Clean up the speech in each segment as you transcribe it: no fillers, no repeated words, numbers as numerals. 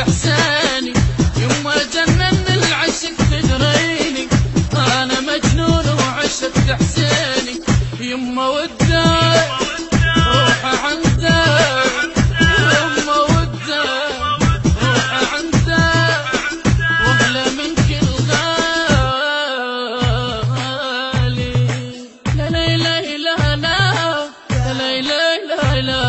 إحساني يما جنن العشق تدريني، أنا مجنون وعشقت إحساني يما وداي روحي عندك، يما وداي روحي عندك وأغلى من كل غالي. لا لا لا لا لا لا لا لا لا لا لا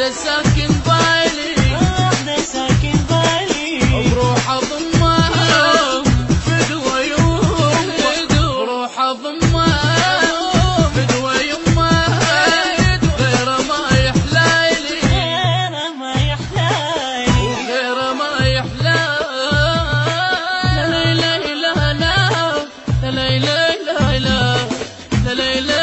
ساكن بالي، ساكن بالي وبروح اضمها فدوى يوم، بروح اضمها فدوى يمها غير ما يحلالي، غير ما يحلالي غير ما يحلالي. لا لا لا لا لا لا لا لا لا لا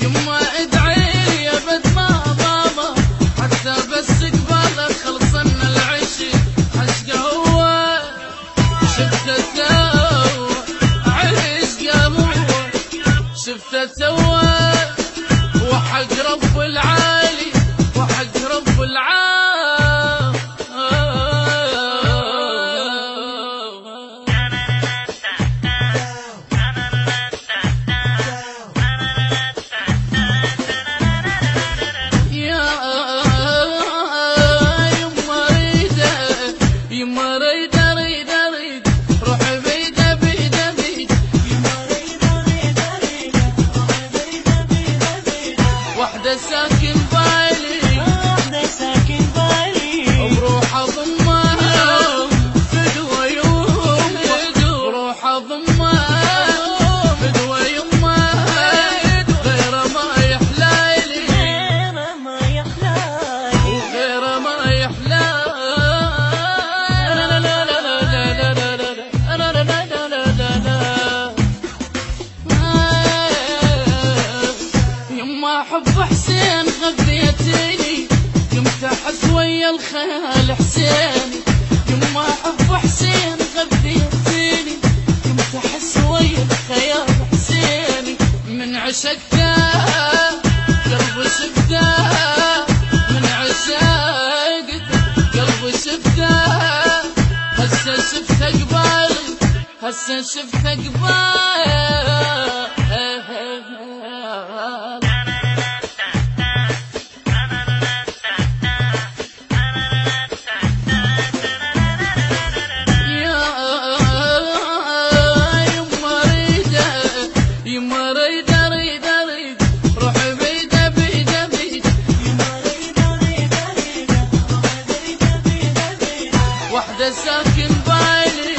يما ادعي يا بد ما بابا حتى بس قبالك خلصنا العشق، عشق هو شفته سوا عشق هو شفته سوا وحق رب العالي وحق رب العالي. ساكن بالي، ساكن بالي وبروح اضمها فدوى يوم، بروح اضمها فدوى يمها غير ما يحلالي، غير ما يحلالي غير ما يحلالي. لا لا لا لا لا لا لا لا لا يما حب حسين غذيتيني قمت احس ويا الخيال حسيني، يما حب حسين غذيتيني قمت احس ويا الخيال حسيني من عشقتها قلبي شفتها، من عشقتها قلبي شفتها هسه شفتها قبالي هسه شفتها قبالي. ساكن بالي،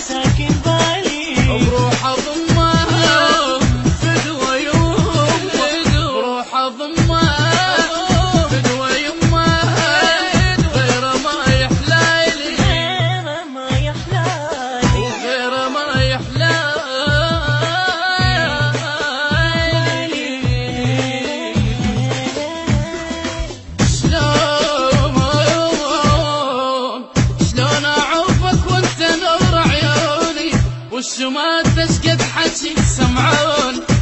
ساكن بالي وبروح اضمها والشمات اش قد حكي سمعون